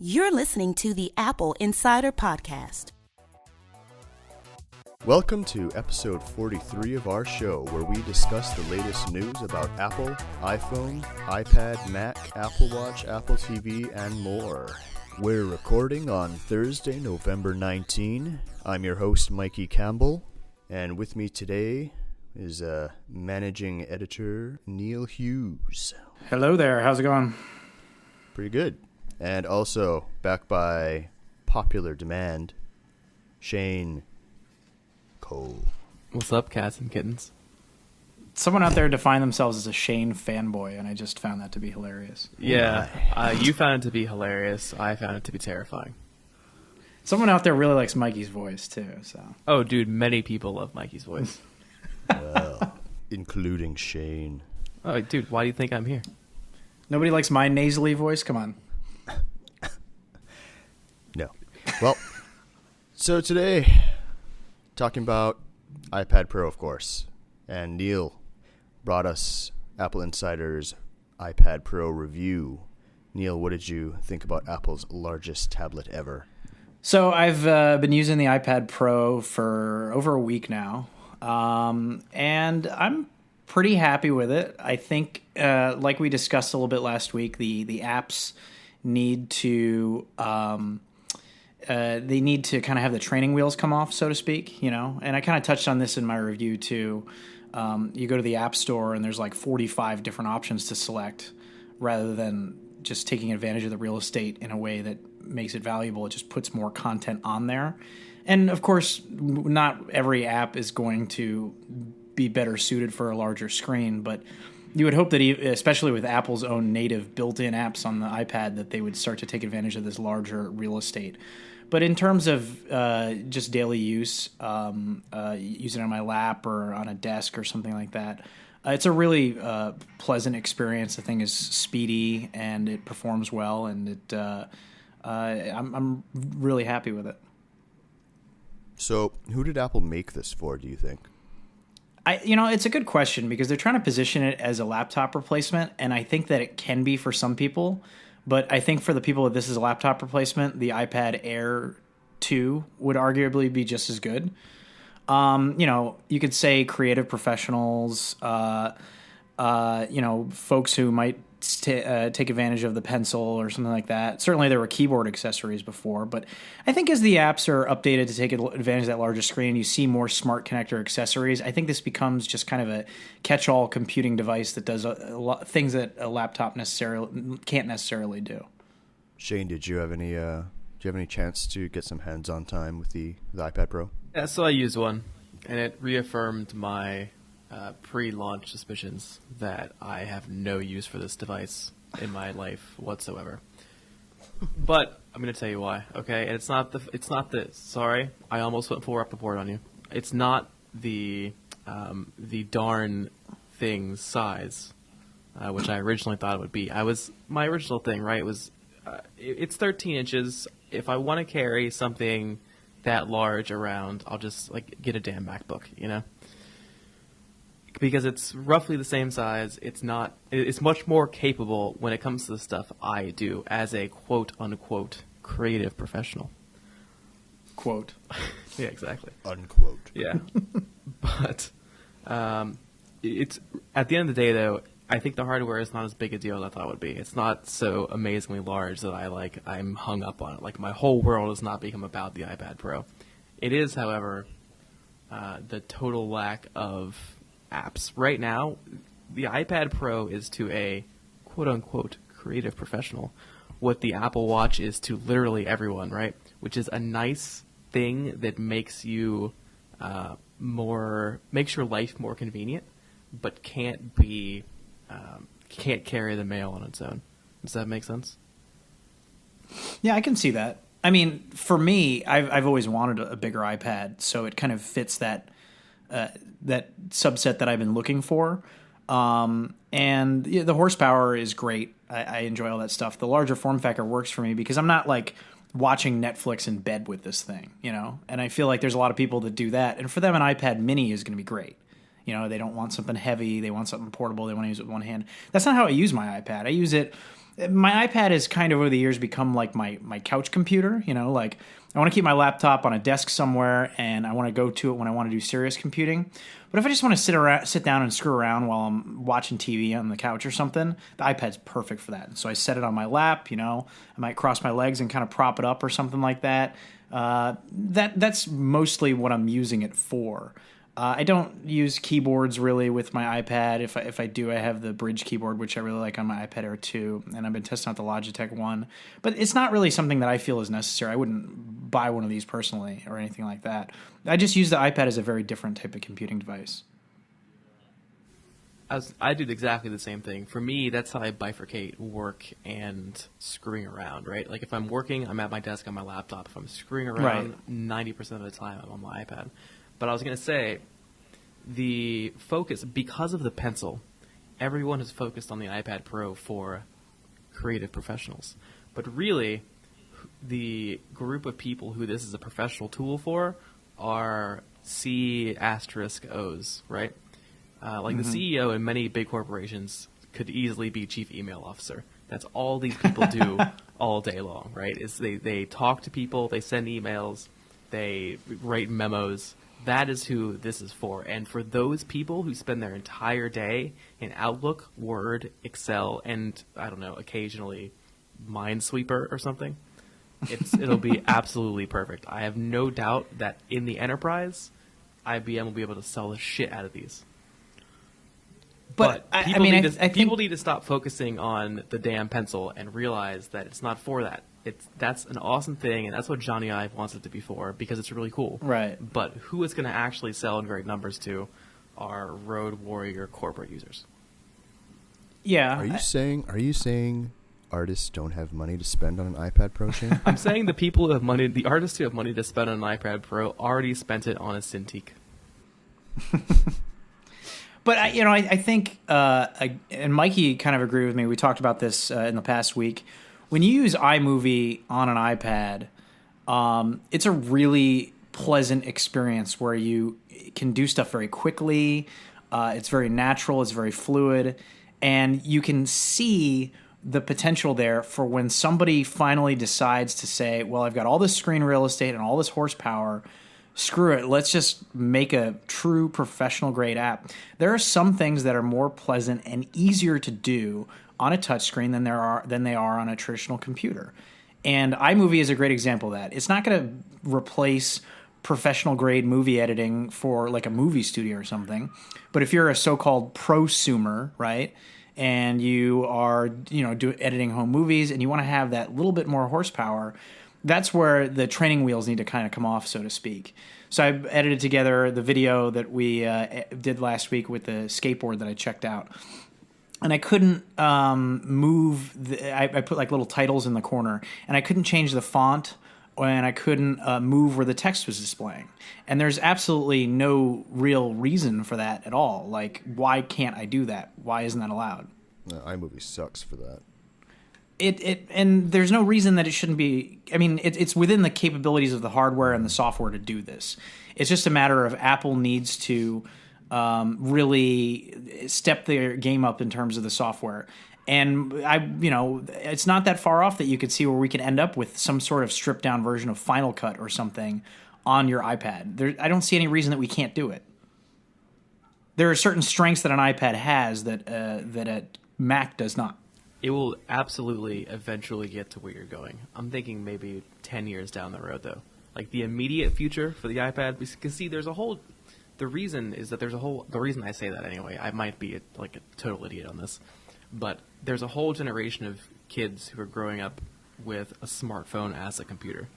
You're listening to the Apple Insider Podcast. Welcome to episode 43 of our show, where we discuss the latest news about Apple, iPhone, iPad, Mac, Apple Watch, Apple TV, and more. We're recording on Thursday, November 19. I'm your host, Mikey Campbell, and with me today is managing editor Neil Hughes. Hello there, how's it going? Pretty good. And also, back by popular demand, Shane Cole. What's up, cats and kittens? Someone out there defined themselves as a Shane fanboy, and I just found that to be hilarious. Yeah, you found it to be hilarious. I found it to be terrifying. Someone out there really likes Mikey's voice, too. So. Oh, dude, many people love Mikey's voice. Well, including Shane. Oh, dude, why do you think I'm here? Nobody likes my nasally voice? Come on. No. Well, so today, talking about iPad Pro, of course. And Neil brought us AppleInsider's iPad Pro review. Neil, what did you think about Apple's largest tablet ever? So I've been using the iPad Pro for over a week now, and I'm pretty happy with it. I think, like we discussed a little bit last week, the apps need to they need to kind of have the training wheels come off, so to speak, you know. And I kind of touched on this in my review too. You go to the App Store and there's like 45 different options to select, rather than just taking advantage of the real estate in a way that makes it valuable. It just puts more content on there. And of course, not every app is going to be better suited for a larger screen, but you would hope that, especially with Apple's own native built-in apps on the iPad, that they would start to take advantage of this larger real estate. But in terms of just daily use, using it on my lap or on a desk or something like that, it's a really pleasant experience. The thing is speedy and it performs well, and I'm really happy with it. So, who did Apple make this for, do you think? It's a good question, because they're trying to position it as a laptop replacement, and I think that it can be for some people. But I think for the people that this is a laptop replacement, the iPad Air 2 would arguably be just as good. You could say creative professionals, folks who might take advantage of the pencil or something like that. Certainly there were keyboard accessories before, but I think as the apps are updated to take advantage of that larger screen, you see more smart connector accessories. I think this becomes just kind of a catch-all computing device that does a lot things that a laptop can't necessarily do. Shane, do you have any chance to get some hands-on time with the iPad Pro? Yeah, so I used one, and it reaffirmed my pre-launch suspicions that I have no use for this device in my life whatsoever. But I'm going to tell you why, okay? And it's not the sorry, I almost went full up the board on you. It's not the darn thing's size, which I originally thought it would be. My original thing, right, was it's 13 inches. If I want to carry something that large around, I'll just get a damn MacBook, you know? Because it's roughly the same size. It's much more capable when it comes to the stuff I do as a quote-unquote creative professional. Quote. Yeah, exactly. Unquote. Yeah. But it's at the end of the day, though, I think the hardware is not as big a deal as I thought it would be. It's not so amazingly large that I'm hung up on it. Like, my whole world has not become about the iPad Pro. It is, however, the total lack of apps. Right now, the iPad Pro is to a quote-unquote creative professional what the Apple Watch is to literally everyone, right? Which is a nice thing that makes you makes your life more convenient, but can't carry the mail on its own. Does that make sense? Yeah, I can see that. I mean, for me, I've always wanted a bigger iPad, so it kind of fits that subset that I've been looking for. And the horsepower is great. I enjoy all that stuff. The larger form factor works for me because I'm not watching Netflix in bed with this thing, you know? And I feel like there's a lot of people that do that. And for them, an iPad mini is going to be great. You know, they don't want something heavy. They want something portable. They want to use it with one hand. That's not how I use my iPad. I use it My iPad has kind of over the years become like my couch computer. Like I want to keep my laptop on a desk somewhere, and I want to go to it when I want to do serious computing. But if I just want to sit down and screw around while I'm watching TV on the couch or something, the iPad's perfect for that. So I set it on my lap. I might cross my legs and kind of prop it up or something like that. That's mostly what I'm using it for. I don't use keyboards really with my iPad. If I do, I have the Bridge keyboard, which I really like on my iPad Air 2, and I've been testing out the Logitech one. But it's not really something that I feel is necessary. I wouldn't buy one of these personally or anything like that. I just use the iPad as a very different type of computing device. I do exactly the same thing. For me, that's how I bifurcate work and screwing around, right? Like if I'm working, I'm at my desk on my laptop. If I'm screwing around, 90% of the time I'm on my iPad. But I was going to say, the focus, because of the pencil, everyone has focused on the iPad Pro for creative professionals. But really, the group of people who this is a professional tool for are C*Os, right? Like the CEO in many big corporations could easily be chief email officer. That's all these people do all day long, right? Is they talk to people, they send emails, they write memos. That is who this is for. And for those people who spend their entire day in Outlook, Word, Excel, and, I don't know, occasionally Minesweeper or something, it'll be absolutely perfect. I have no doubt that in the enterprise, IBM will be able to sell the shit out of these. But people need to stop focusing on the damn pencil and realize that it's not for that. That's an awesome thing, and that's what Johnny Ive wants it to be for because it's really cool. Right. But who it's going to actually sell in great numbers to are road warrior corporate users. Yeah. Are you saying artists don't have money to spend on an iPad Pro, Shane? I'm saying the artists who have money to spend on an iPad Pro already spent it on a Cintiq. But I think, and Mikey kind of agreed with me. We talked about this in the past week. When you use iMovie on an iPad, it's a really pleasant experience where you can do stuff very quickly. It's very natural. It's very fluid, and you can see the potential there for when somebody finally decides to say, "Well, I've got all this screen real estate and all this horsepower. Screw it. Let's just make a true professional grade app." There are some things that are more pleasant and easier to do on a touchscreen than they are on a traditional computer. And iMovie is a great example of that. It's not going to replace professional grade movie editing for like a movie studio or something. But if you're a so-called prosumer, right, and you are, editing home movies and you want to have that little bit more horsepower, that's where the training wheels need to kind of come off, so to speak. So I edited together the video that we did last week with the skateboard that I checked out. And I couldn't move. I put like little titles in the corner, and I couldn't change the font, and I couldn't move where the text was displaying. And there's absolutely no real reason for that at all. Like, why can't I do that? Why isn't that allowed? No, iMovie sucks for that. And there's no reason that it shouldn't be. I mean, it's within the capabilities of the hardware and the software to do this. It's just a matter of Apple needs to really step their game up in terms of the software. And it's not that far off that you could see where we could end up with some sort of stripped down version of Final Cut or something on your iPad. I don't see any reason that we can't do it. There are certain strengths that an iPad has that a Mac does not. It will absolutely eventually get to where you're going. I'm thinking maybe 10 years down the road, though. Like the immediate future for the iPad, because see, the reason I say that anyway, I might be a total idiot on this, but there's a whole generation of kids who are growing up with a smartphone as a computer,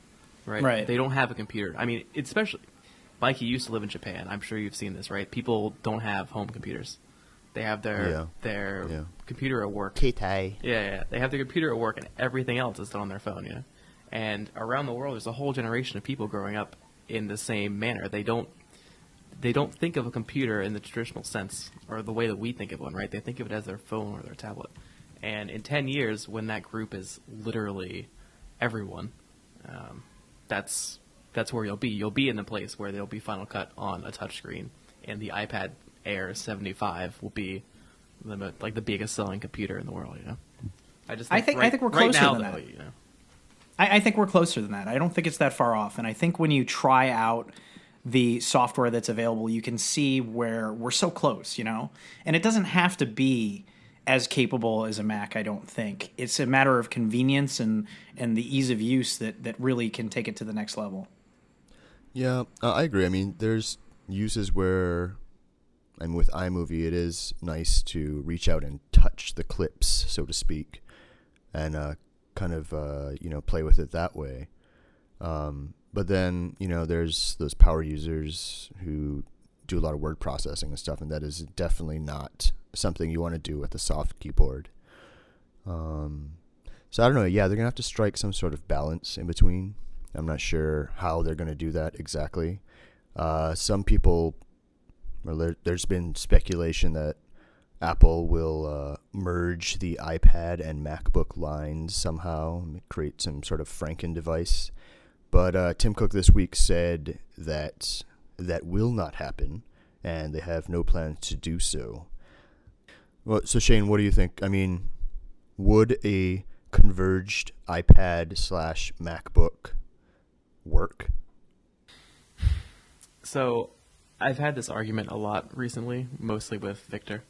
right? Right. They don't have a computer. I mean, especially, Mikey used to live in Japan. I'm sure you've seen this, right? People don't have home computers. They have their computer at work. Keitai. Yeah. They have their computer at work, and everything else is done on their phone, And around the world, there's a whole generation of people growing up in the same manner. They don't think of a computer in the traditional sense, or the way that we think of one, right? They think of it as their phone or their tablet. And in 10 years, when that group is literally everyone, that's where you'll be. You'll be in the place where there'll be Final Cut on a touchscreen, and the iPad Air 75 will be the biggest selling computer in the world, I just I think think we're right closer now, than though, that. you know. I think we're closer than that. I don't think it's that far off. And I think when you try out the software that's available, you can see where we're so close, you know? And it doesn't have to be as capable as a Mac, I don't think. It's a matter of convenience and the ease of use that really can take it to the next level. Yeah, I agree. I mean, there's uses where, I mean, with iMovie, it is nice to reach out and touch the clips, so to speak, and kind of, play with it that way. But then, there's those power users who do a lot of word processing and stuff, and that is definitely not something you want to do with a soft keyboard. So I don't know. Yeah, they're going to have to strike some sort of balance in between. I'm not sure how they're going to do that exactly. Some people, there's been speculation that Apple will merge the iPad and MacBook lines somehow, create some sort of Franken device. But Tim Cook this week said that will not happen, and they have no plans to do so. Well, so Shane, what do you think? I mean, would a converged iPad/MacBook work? So I've had this argument a lot recently, mostly with Victor.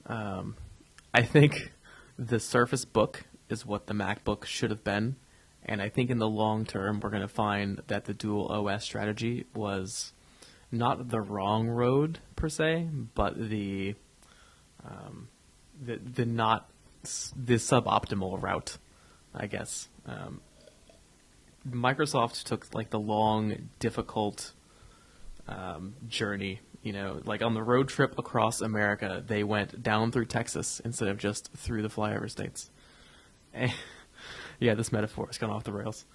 I think the Surface Book is what the MacBook should have been, and I think in the long term we're going to find that the dual OS strategy was not the wrong road per se, but the suboptimal route, I guess. Microsoft took like the long, difficult journey. Like on the road trip across America, they went down through Texas instead of just through the flyover states. Yeah, this metaphor has gone off the rails.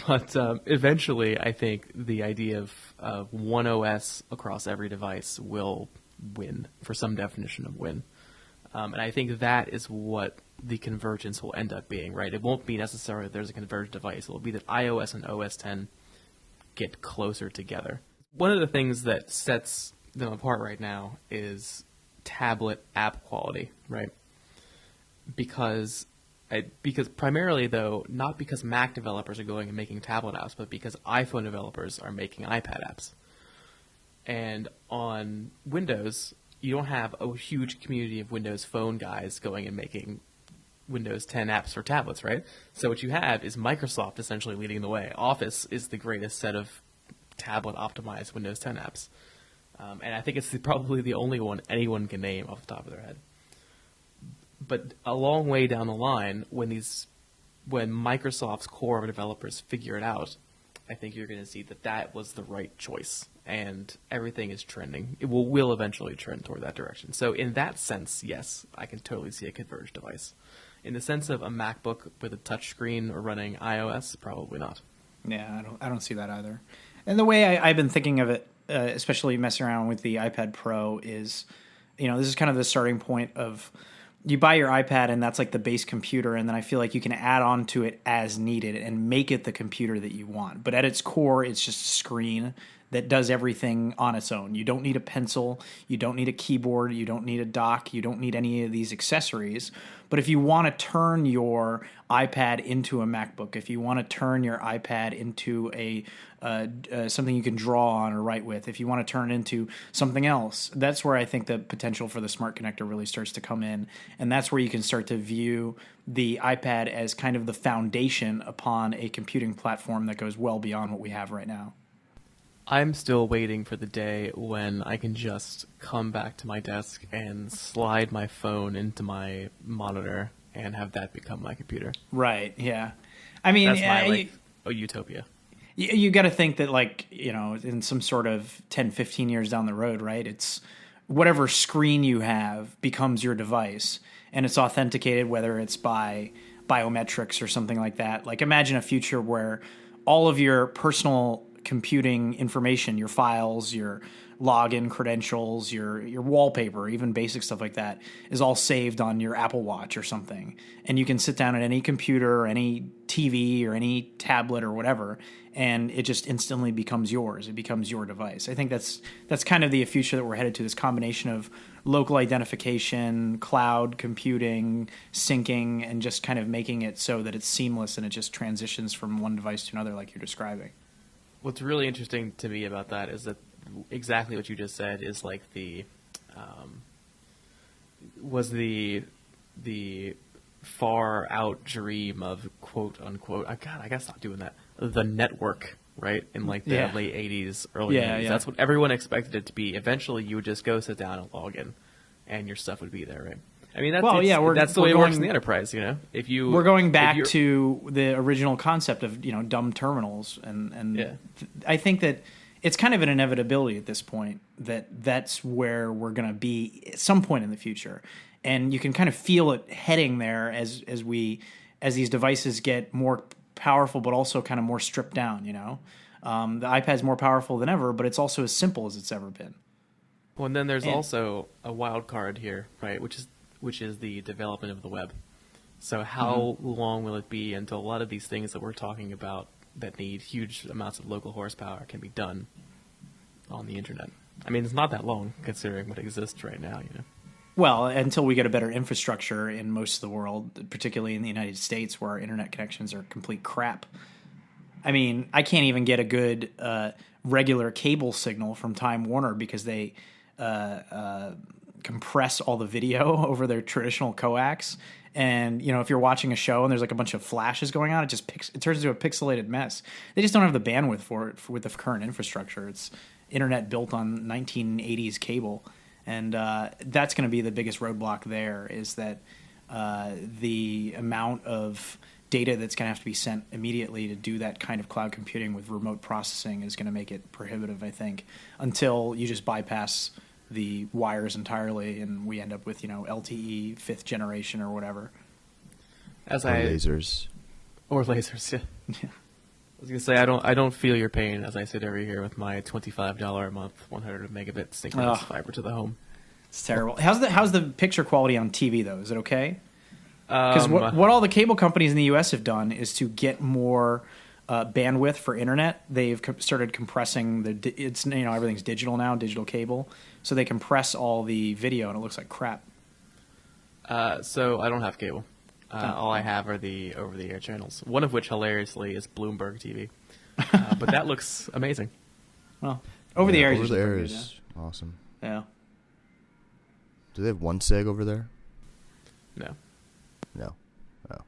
But eventually, I think the idea of one OS across every device will win, for some definition of win. And I think that is what the convergence will end up being, right? It won't be necessarily that there's a converged device. It will be that iOS and OS X get closer together. One of the things that sets them apart right now is tablet app quality, right? Because primarily, though, not because Mac developers are going and making tablet apps, but because iPhone developers are making iPad apps. And on Windows, you don't have a huge community of Windows Phone guys going and making Windows 10 apps for tablets, right? So what you have is Microsoft essentially leading the way. Office is the greatest set of tablet-optimized Windows 10 apps. And I think it's probably the only one anyone can name off the top of their head. But a long way down the line, when Microsoft's core of developers figure it out, I think you're going to see that was the right choice, and everything is trending. It will eventually trend toward that direction. So in that sense, yes, I can totally see a converged device. In the sense of a MacBook with a touchscreen or running iOS, probably not. Yeah, I don't see that either. And the way I've been thinking of it, especially messing around with the iPad Pro, is, this is kind of the starting point of, you buy your iPad and that's like the base computer, and then I feel like you can add on to it as needed and make it the computer that you want. But at its core, it's just a screen that does everything on its own. You don't need a pencil, you don't need a keyboard, you don't need a dock, you don't need any of these accessories. But if you want to turn your iPad into a MacBook, if you want to turn your iPad into a something you can draw on or write with, if you want to turn it into something else, that's where I think the potential for the smart connector really starts to come in. And that's where you can start to view the iPad as kind of the foundation upon a computing platform that goes well beyond what we have right now. I'm still waiting for the day when I can just come back to my desk and slide my phone into my monitor and have that become my computer. Right, yeah. I mean, that's my utopia. You got to think that, in some sort of 10, 15 years down the road, right? It's whatever screen you have becomes your device, and it's authenticated, whether it's by biometrics or something like that. Like, imagine a future where all of your personal computing information, your files, your login credentials, your wallpaper, even basic stuff like that is all saved on your Apple Watch or something. And you can sit down at any computer or any TV or any tablet or whatever, and it just instantly becomes yours. It becomes your device. I think that's kind of the future that we're headed to, this combination of local identification, cloud computing, syncing, and just kind of making it so that it's seamless and it just transitions from one device to another like you're describing. What's really interesting to me about that is that exactly what you just said is like the far out dream of quote unquote. I gotta stop doing that. The network, right? In like the late 80s, early 90s. That's what everyone expected it to be. Eventually, you would just go sit down and log in, and your stuff would be there, right? I mean, that's the way it works in the enterprise, you know. We're going back to the original concept of dumb terminals, and I think that it's kind of an inevitability at this point that's where we're going to be at some point in the future, and you can kind of feel it heading there as these devices get more powerful, but also kind of more stripped down. The iPad's more powerful than ever, but it's also as simple as it's ever been. Well, and then there's also a wild card here, right? Which is the development of the web. So how long will it be until a lot of these things that we're talking about that need huge amounts of local horsepower can be done on the internet? I mean, it's not that long considering what exists right now, Well, until we get a better infrastructure in most of the world, particularly in the United States, where our internet connections are complete crap. I mean, I can't even get a good regular cable signal from Time Warner because they compress all the video over their traditional coax. And if you're watching a show and there's like a bunch of flashes going on, it turns into a pixelated mess. They just don't have the bandwidth for it with the current infrastructure. It's internet built on 1980s cable, and that's going to be the biggest roadblock. There is that the amount of data that's going to have to be sent immediately to do that kind of cloud computing with remote processing is going to make it prohibitive, I think, until you just bypass the wires entirely, and we end up with LTE 5th generation or whatever. Lasers. Or lasers, yeah. I was gonna say I don't feel your pain as I sit over here with my $25 a month 100 megabit synchronous fiber to the home. It's terrible. How's the picture quality on TV though? Is it okay? Because what all the cable companies in the U.S. have done is to get more bandwidth for internet. They've started compressing it's everything's digital now, digital cable. So they compress all the video, and it looks like crap. So I don't have cable. All I have are the over-the-air channels, one of which, hilariously, is Bloomberg TV. But that looks amazing. Well, over-the-air is awesome. Yeah. Do they have one seg over there? No. No. Oh.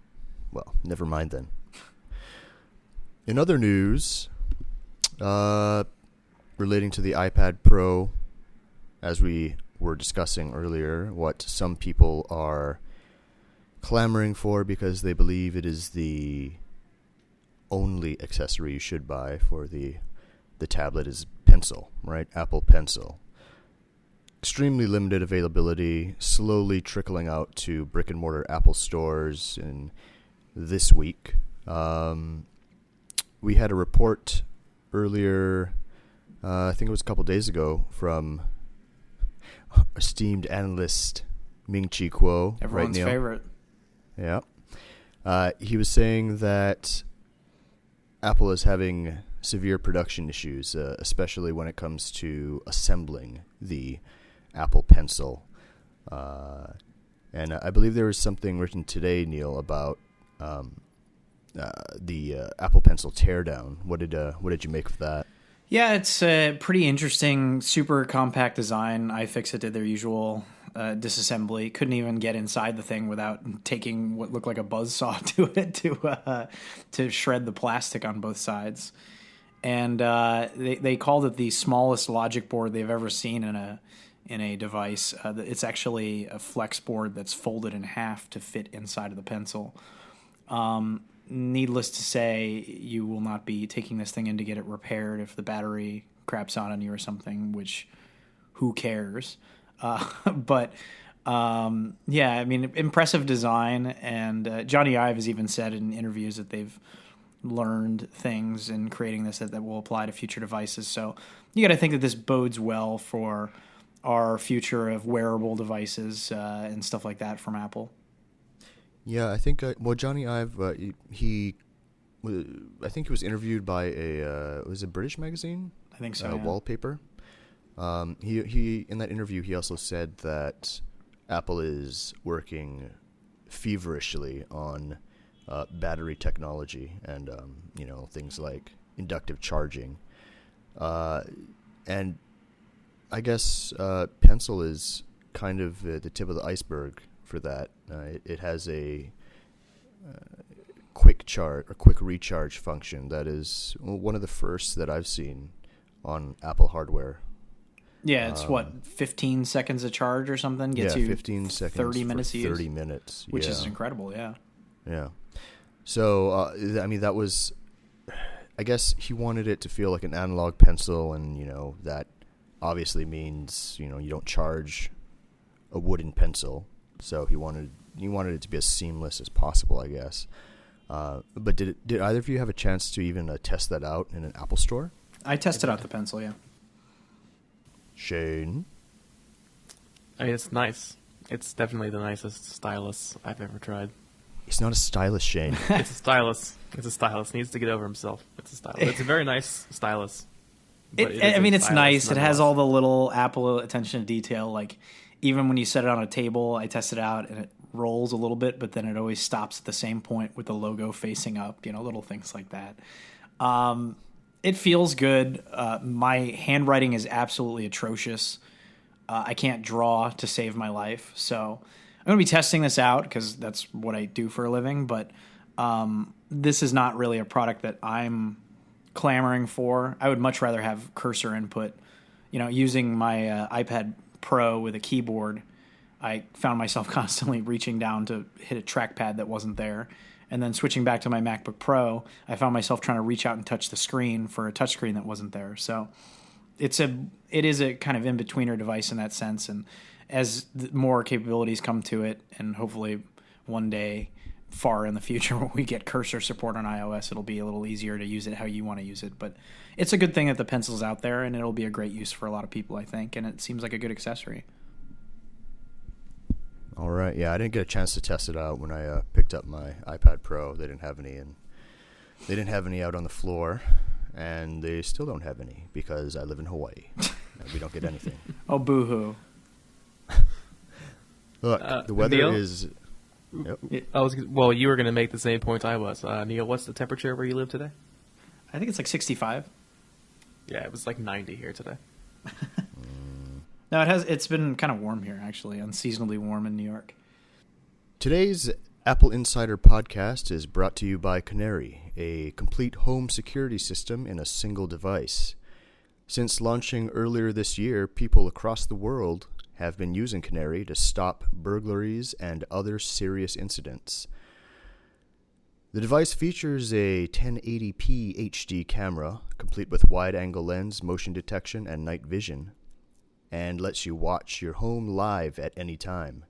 Well, never mind then. In other news, relating to the iPad Pro, as we were discussing earlier, what some people are clamoring for because they believe it is the only accessory you should buy for the tablet is Pencil, right? Apple Pencil. Extremely limited availability, slowly trickling out to brick-and-mortar Apple stores in this week. We had a report earlier, I think it was a couple days ago, from esteemed analyst Ming-Chi Kuo. Everyone's right, favorite. Yeah. He was saying that Apple is having severe production issues, especially when it comes to assembling the Apple Pencil. And I believe there was something written today, Neil, about the Apple Pencil teardown. What did you make of that? Yeah, it's a pretty interesting, super compact design. iFixit did their usual disassembly. Couldn't even get inside the thing without taking what looked like a buzzsaw to it to shred the plastic on both sides. And they called it the smallest logic board they've ever seen in a device. It's actually a flex board that's folded in half to fit inside of the pencil. Needless to say, you will not be taking this thing in to get it repaired if the battery craps out on you or something, which who cares? But yeah, I mean, impressive design. And Johnny Ive has even said in interviews that they've learned things in creating this that will apply to future devices. So you got to think that this bodes well for our future of wearable devices and stuff like that from Apple. Yeah, I think Johnny Ive I think he was interviewed by a British magazine. I think so. Yeah. Wallpaper. He in that interview he also said that Apple is working feverishly on battery technology and things like inductive charging, and I guess Pencil is kind of the tip of the iceberg for that. It has a quick recharge function that is one of the first that I've seen on Apple hardware. Yeah, it's 15 seconds of charge or something gets you 15 seconds 30 minutes for to use, 30 minutes, which is incredible. Yeah. Yeah. So that was, I guess he wanted it to feel like an analog pencil, and that obviously means you don't charge a wooden pencil. So he wanted it to be as seamless as possible, I guess. But did either of you have a chance to even test that out in an Apple store? I tested out the pencil, yeah. Shane? I mean, it's nice. It's definitely the nicest stylus I've ever tried. It's not a stylus, Shane. It's a stylus. It's a stylus. Needs to get over himself. It's a stylus. It's a very nice stylus. It's nice. It has all the little Apple attention to detail. Like, even when you set it on a table, I tested it out, and it rolls a little bit, but then it always stops at the same point with the logo facing up, little things like that. It feels good. My handwriting is absolutely atrocious. I can't draw to save my life, so I'm going to be testing this out because that's what I do for a living, but this is not really a product that I'm clamoring for. I would much rather have cursor input. Using my iPad Pro with a keyboard, I found myself constantly reaching down to hit a trackpad that wasn't there. And then switching back to my MacBook Pro, I found myself trying to reach out and touch the screen for a touchscreen that wasn't there. So it is a kind of in-betweener device in that sense. And as more capabilities come to it, and hopefully one day far in the future when we get cursor support on iOS, it'll be a little easier to use it how you want to use it. But it's a good thing that the pencil's out there, and it'll be a great use for a lot of people, I think. And it seems like a good accessory. All right, yeah, I didn't get a chance to test it out when I picked up my iPad Pro. They didn't have any out on the floor, and they still don't have any because I live in Hawaii and we don't get anything. Oh, boo-hoo. Look, the weather Neil? is. Yep. You were going to make the same point I was. Neil, what's the temperature where you live today? I think it's like 65. Yeah, it was like 90 here today. No, it's been kind of warm here, actually, unseasonably warm in New York. Today's Apple Insider podcast is brought to you by Canary, a complete home security system in a single device. Since launching earlier this year, people across the world have been using Canary to stop burglaries and other serious incidents. The device features a 1080p HD camera, complete with wide-angle lens, motion detection, and night vision, and lets you watch your home live at any time.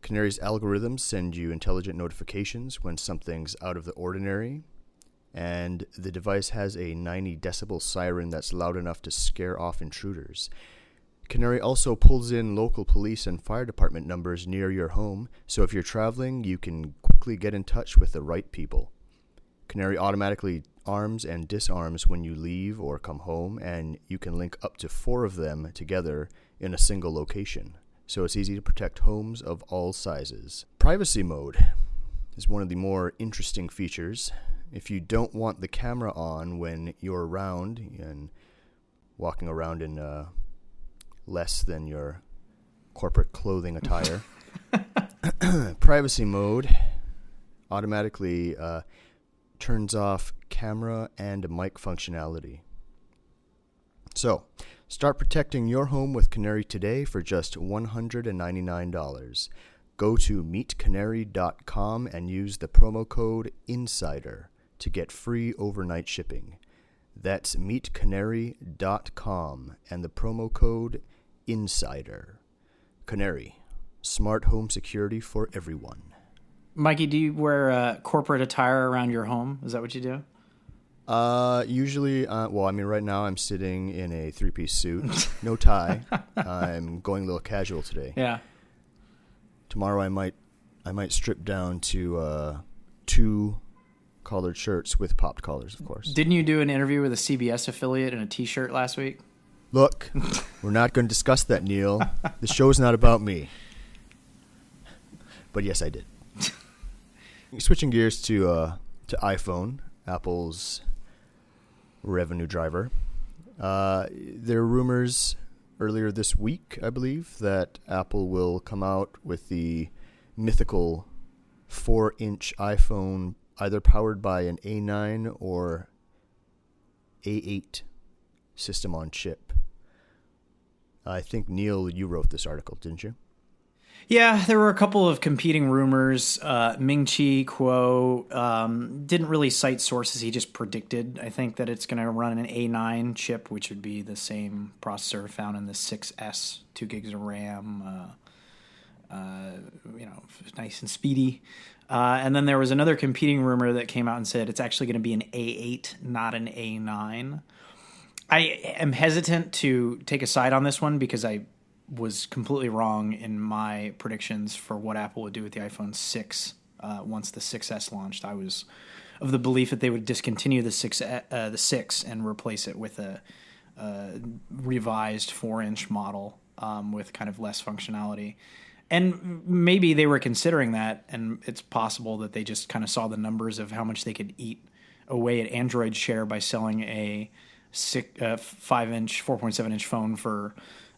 Canary's algorithms send you intelligent notifications when something's out of the ordinary, and the device has a 90 decibel siren that's loud enough to scare off intruders. Canary also pulls in local police and fire department numbers near your home, so if you're traveling, you can quickly get in touch with the right people. Canary automatically arms and disarms when you leave or come home, and you can link up to 4 of them together in a single location, so it's easy to protect homes of all sizes. Privacy mode is one of the more interesting features. If you don't want the camera on when you're around and walking around in less than your corporate clothing attire, privacy mode automatically turns off camera and mic functionality. So, start protecting your home with Canary today for just $199. Go to meetcanary.com and use the promo code INSIDER to get free overnight shipping. That's meetcanary.com and the promo code INSIDER. Canary, smart home security for everyone. Mikey, do you wear corporate attire around your home? Is that what you do? Usually, well, I mean, right now I'm sitting in a 3-piece suit, no tie. I'm going a little casual today. Yeah. Tomorrow I might strip down to 2 collared shirts with popped collars, of course. Didn't you do an interview with a CBS affiliate in a T-shirt last week? Look, we're not going to discuss that, Neil. The show's not about me. But yes, I did. Switching gears to iPhone, Apple's revenue driver. There are rumors earlier this week, I believe, that Apple will come out with the mythical 4-inch iPhone, either powered by an A9 or A8 system on chip. I think, Neil, you wrote this article, didn't you? Yeah, there were a couple of competing rumors. Ming-Chi Kuo didn't really cite sources. He just predicted, I think, that it's going to run an A9 chip, which would be the same processor found in the 6S, 2 gigs of RAM, nice and speedy. And then there was another competing rumor that came out and said it's actually going to be an A8, not an A9. I am hesitant to take a side on this one because I was completely wrong in my predictions for what Apple would do with the iPhone 6 once the 6S launched. I was of the belief that they would discontinue the 6 and replace it with a revised 4-inch model with kind of less functionality. And maybe they were considering that, and it's possible that they just kind of saw the numbers of how much they could eat away at Android share by selling a 5-inch, 4.7-inch phone for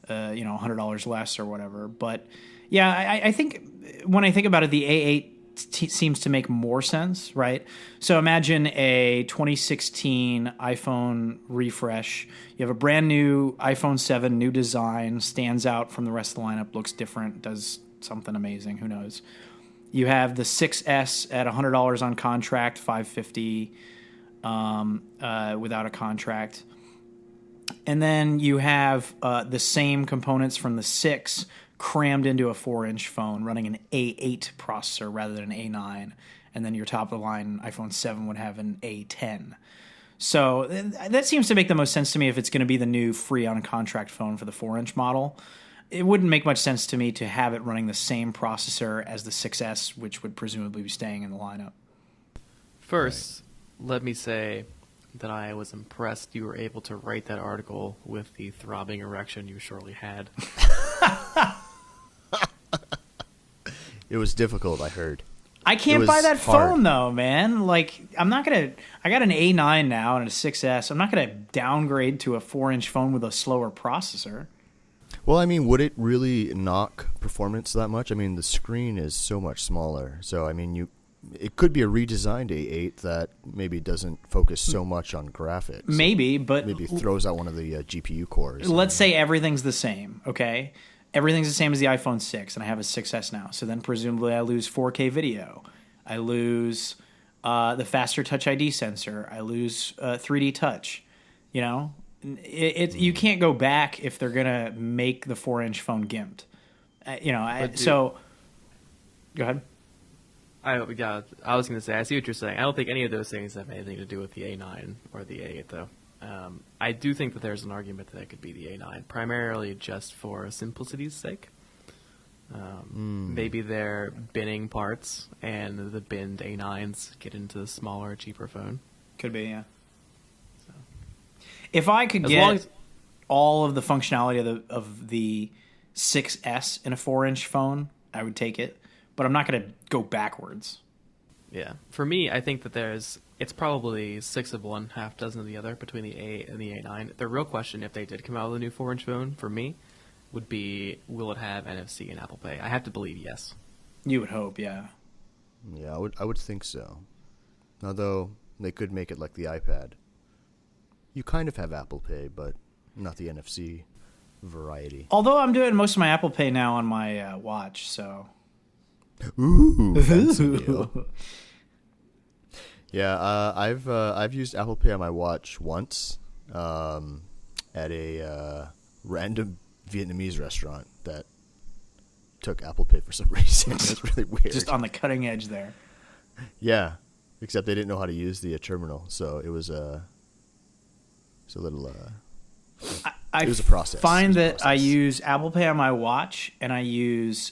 $100 less or whatever. But yeah, I think when I think about it, the A8 seems to make more sense, right? So imagine a 2016 iPhone refresh. You have a brand new iPhone 7, new design, stands out from the rest of the lineup, looks different, does something amazing, who knows. You have the 6S at $100 on contract, $550 without a contract. And then you have the same components from the 6 crammed into a 4-inch phone running an A8 processor rather than an A9. And then your top-of-the-line iPhone 7 would have an A10. So that seems to make the most sense to me if it's going to be the new free on-contract phone for the 4-inch model. It wouldn't make much sense to me to have it running the same processor as the 6S, which would presumably be staying in the lineup. First, let me say that I was impressed you were able to write that article with the throbbing erection you surely had. It was difficult, I heard. I can't buy that hard. phone, though, man. Like, I got an A9 now and a 6S. I'm not going to downgrade to a 4-inch phone with a slower processor. Well, I mean, would it really knock performance that much? I mean, the screen is so much smaller. So, I mean, it could be a redesigned A8 that maybe doesn't focus so much on graphics. Maybe, but maybe throws out one of the GPU cores. Let's say everything's the same, okay? Everything's the same as the iPhone 6, and I have a 6S now. So then presumably I lose 4K video. I lose the faster Touch ID sensor. I lose 3D Touch. You know? You can't go back if they're going to make the 4-inch phone gimped. So go ahead. I was going to say, I see what you're saying. I don't think any of those things have anything to do with the A9 or the A8, though. I do think that there's an argument that it could be the A9, primarily just for simplicity's sake. Maybe they're binning parts, and the binned A9s get into the smaller, cheaper phone. Could be, yeah. So. If I could get all of the functionality of the 6S in a 4-inch phone, I would take it. But I'm not going to go backwards. Yeah. For me, I think that it's probably 6 of one, half dozen of the other between the A8 and the A9. The real question, if they did come out with a new 4-inch phone, for me, would be, will it have NFC and Apple Pay? I have to believe yes. You would hope, yeah. Yeah, I would think so. Although, they could make it like the iPad. You kind of have Apple Pay, but not the NFC variety. Although I'm doing most of my Apple Pay now on my watch, so... Ooh, fancy deal. Yeah, I've used Apple Pay on my watch once at a random Vietnamese restaurant that took Apple Pay for some reason. It's really weird. Just on the cutting edge there. Yeah, except they didn't know how to use the terminal, so it was a little. It was a process. I find that I use Apple Pay on my watch, and I use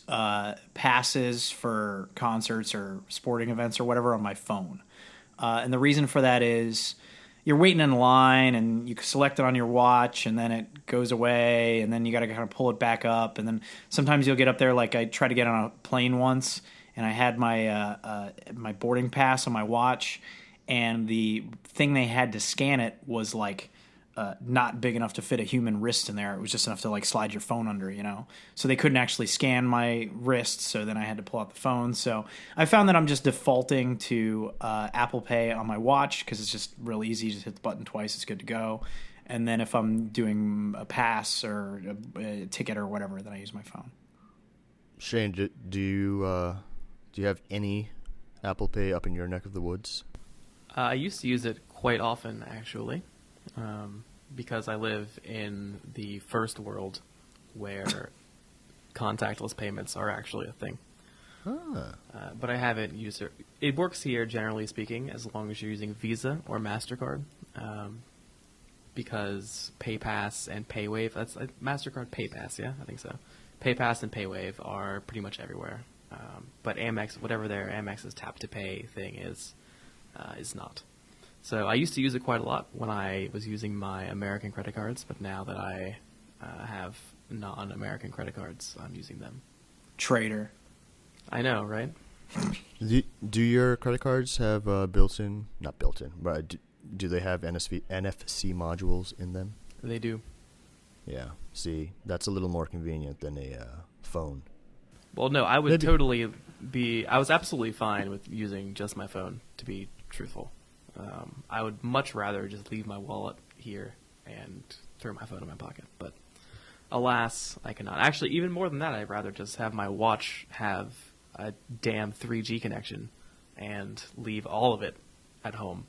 passes for concerts or sporting events or whatever on my phone. And the reason for that is you're waiting in line, and you select it on your watch, and then it goes away, and then you got to kind of pull it back up, and then sometimes you'll get up there. Like I tried to get on a plane once, and I had my my boarding pass on my watch, and the thing they had to scan it was like not big enough to fit a human wrist in there. It was just enough to like slide your phone under, you know. So they couldn't actually scan my wrist, so then I had to pull out the phone. So I found that I'm just defaulting to Apple Pay on my watch because it's just real easy. You just hit the button twice, it's good to go. And then if I'm doing a pass or a ticket or whatever, then I use my phone. Shane, do you have any Apple Pay up in your neck of the woods? I used to use it quite often, actually, because I live in the first world where contactless payments are actually a thing. But I haven't used it. It works here, generally speaking, as long as you're using Visa or MasterCard, because PayPass and PayWave, that's MasterCard PayPass, yeah? I think so. PayPass and PayWave are pretty much everywhere. But Amex, whatever their Amex's tap-to-pay thing is not. So I used to use it quite a lot when I was using my American credit cards, but now that I have non-American credit cards, I'm using them. Traitor. I know, right? Do your credit cards have built-in, not built-in, but do they have NFC modules in them? They do. Yeah. See, that's a little more convenient than a phone. Well, no, I would totally be... I was absolutely fine with using just my phone, to be truthful. I would much rather just leave my wallet here and throw my phone in my pocket. But alas, I cannot. Actually, even more than that, I'd rather just have my watch have a damn 3G connection and leave all of it at home.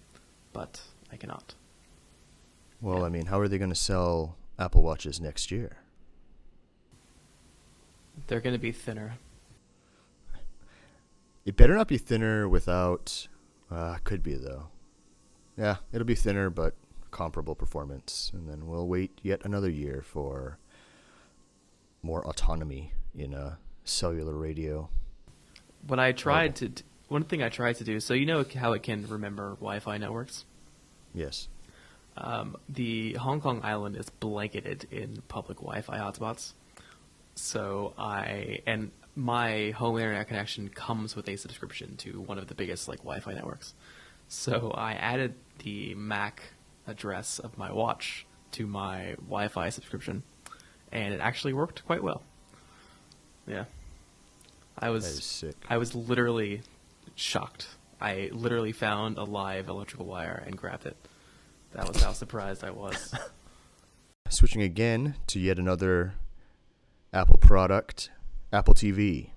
But I cannot. Well, yeah. I mean, how are they going to sell Apple Watches next year? They're going to be thinner. It better not be thinner without... could be, though. Yeah, it'll be thinner, but comparable performance. And then we'll wait yet another year for more autonomy in cellular radio. When I tried to... One thing I tried to do... So you know how it can remember Wi-Fi networks? Yes. The Hong Kong island is blanketed in public Wi-Fi hotspots. So my home internet connection comes with a subscription to one of the biggest Wi-Fi networks. So I added the MAC address of my watch to my Wi-Fi subscription, and it actually worked quite well. Yeah. That is sick. I was literally shocked. I literally found a live electrical wire and grabbed it. That was how surprised I was. Switching again to yet another Apple product, Apple TV.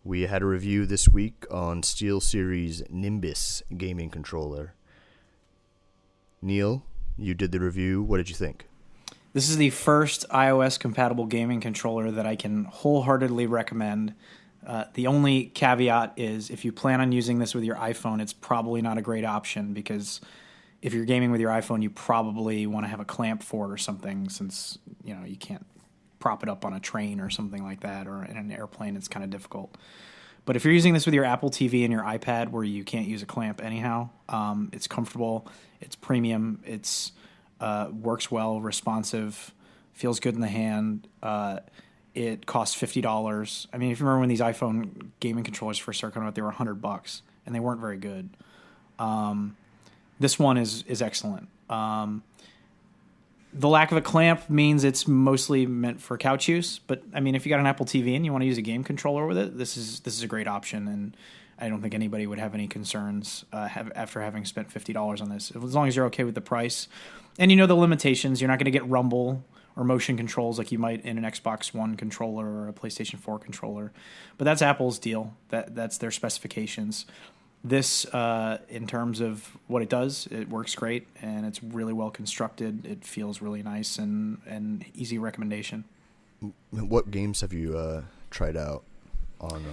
We had a review this week on SteelSeries Nimbus gaming controller. Neil, you did the review. What did you think? This is the first iOS-compatible gaming controller that I can wholeheartedly recommend. The only caveat is if you plan on using this with your iPhone, it's probably not a great option because if you're gaming with your iPhone, you probably want to have a clamp for it or something since you can't prop it up on a train or something like that, or in an airplane. It's kind of difficult. But if you're using this with your Apple TV and your iPad where you can't use a clamp anyhow, it's comfortable, it's premium, it's works well, responsive, feels good in the hand. It costs $50. I mean, if you remember when these iPhone gaming controllers first started coming out, they were $100, and they weren't very good. This one is excellent. The lack of a clamp means it's mostly meant for couch use, but I mean, if you got an Apple TV and you want to use a game controller with it, this is a great option, and I don't think anybody would have any concerns after having spent $50 on this, as long as you're okay with the price. And you know the limitations. You're not going to get rumble or motion controls like you might in an Xbox One controller or a PlayStation 4 controller, but that's Apple's deal. That's their specifications. This, in terms of what it does, it works great, and it's really well constructed. It feels really nice and easy recommendation. What games have you tried out on.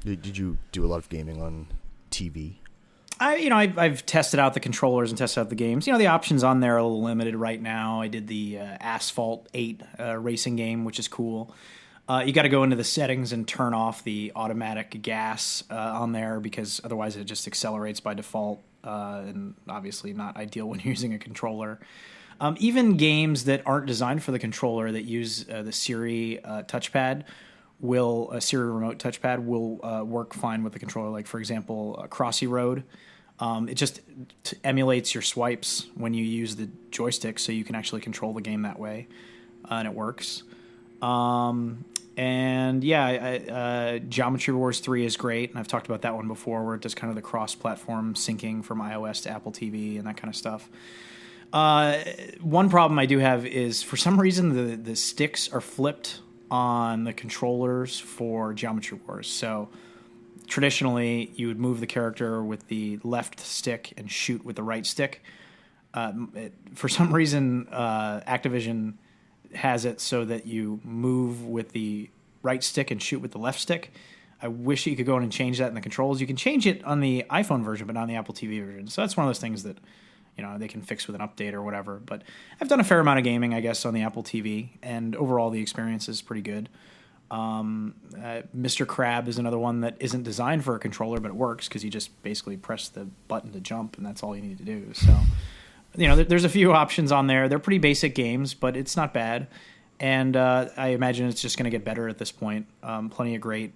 Did you do a lot of gaming on TV? I've tested out the controllers and tested out the games. The options on there are a little limited right now. I did the Asphalt 8 racing game, which is cool. You got to go into the settings and turn off the automatic gas on there because otherwise it just accelerates by default, and obviously not ideal when using a controller. Even games that aren't designed for the controller that use the Siri touchpad Siri remote touchpad will work fine with the controller. Like, for example, Crossy Road. It just emulates your swipes when you use the joystick, so you can actually control the game that way, and it works. Geometry Wars 3 is great, and I've talked about that one before, where it does kind of the cross-platform syncing from iOS to Apple TV and that kind of stuff. One problem I do have is, for some reason, the sticks are flipped on the controllers for Geometry Wars. So traditionally, you would move the character with the left stick and shoot with the right stick. For some reason, Activision has it so that you move with the right stick and shoot with the left stick. I wish you could go in and change that in the controls. You can change it on the iPhone version, but not on the Apple TV version. So that's one of those things that they can fix with an update or whatever. But I've done a fair amount of gaming, I guess, on the Apple TV, and overall the experience is pretty good. Mr. Crab is another one that isn't designed for a controller, but it works because you just basically press the button to jump, and that's all you need to do. So, there's a few options on there. They're pretty basic games, but it's not bad. And I imagine it's just going to get better at this point. Plenty of great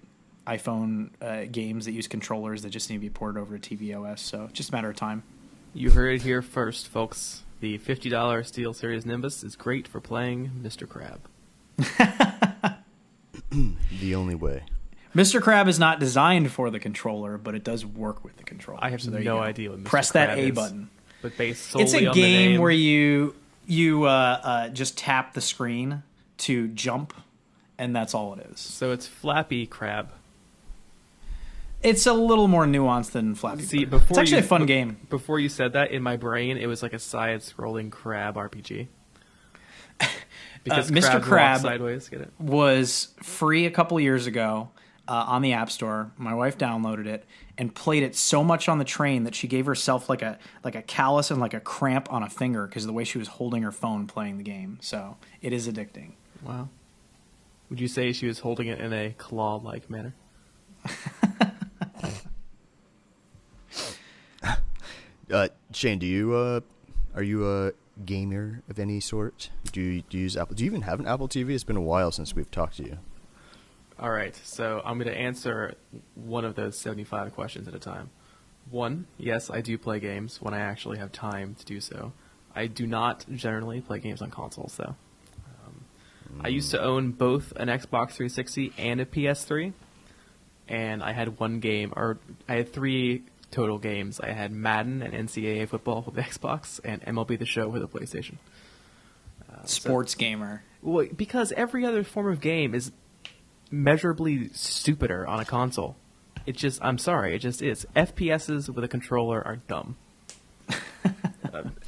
iPhone games that use controllers that just need to be ported over to tvOS. So it's just a matter of time. You heard it here first, folks. The $50 SteelSeries Nimbus is great for playing Mr. Crab. The only way. Mr. Crab is not designed for the controller, but it does work with the controller. I have no idea what Mr. Press Crab that A is, button. But based solely it's a on the game name, where you just tap the screen to jump, and that's all it is. So it's Flappy Crab. It's a little more nuanced than Flappy See, Bird. It's actually a fun game. Before you said that, in my brain, it was like a side-scrolling crab RPG. Because Mr. Crab sideways, get it? was free a couple years ago on the App Store. My wife downloaded it and played it so much on the train that she gave herself like a callus and like a cramp on a finger because of the way she was holding her phone playing the game. So it is addicting. Wow. Would you say she was holding it in a claw-like manner? Shane, are you a gamer of any sort? Do you use Apple? Do you even have an Apple TV? It's been a while since we've talked to you. All right, so I'm going to answer one of those 75 questions at a time. One, yes, I do play games when I actually have time to do so. I do not generally play games on consoles, though. I used to own both an Xbox 360 and a PS3, and I had I had 3 total games. I had Madden and NCAA football with the Xbox, and MLB The Show with the PlayStation. Sports gamer. Well, because every other form of game is measurably stupider on a console. I'm sorry, it just is. FPSs with a controller are dumb.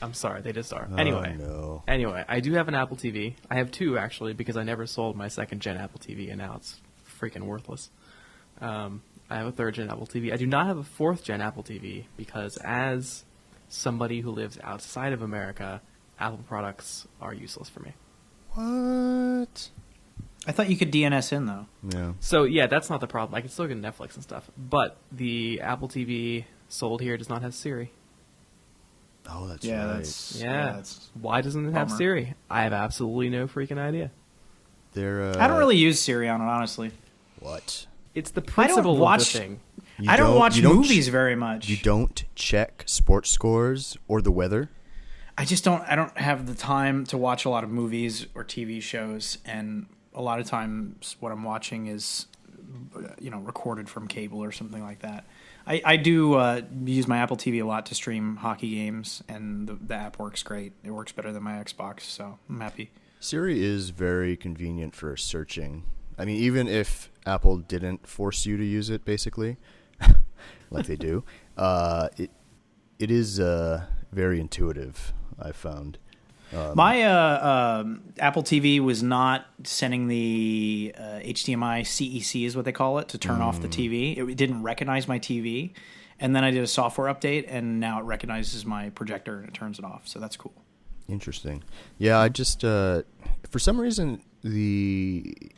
I'm sorry, they just are. Anyway, I do have an Apple TV. I have 2, actually, because I never sold my second-gen Apple TV, and now it's freaking worthless. I have a 3rd-gen Apple TV. I do not have a 4th-gen Apple TV, because as somebody who lives outside of America, Apple products are useless for me. What? I thought you could DNS in, though. Yeah. So, yeah, that's not the problem. I can still get Netflix and stuff. But the Apple TV sold here does not have Siri. Oh, that's right. That's why doesn't it have Siri? I have absolutely no freaking idea. I don't really use Siri on it, honestly. What? It's the principle of the thing. I don't watch movies very much. You don't check sports scores or the weather? I don't have the time to watch a lot of movies or TV shows, and a lot of times what I'm watching is recorded from cable or something like that. I do use my Apple TV a lot to stream hockey games, and the app works great. It works better than my Xbox, so I'm happy. Siri is very convenient for searching. I mean, even if Apple didn't force you to use it, basically, like they do, it is very intuitive, I've found. My Apple TV was not sending the HDMI CEC is what they call it to turn off the TV. It didn't recognize my TV. And then I did a software update, and now it recognizes my projector and it turns it off. So that's cool. Interesting. Yeah, I just for some reason it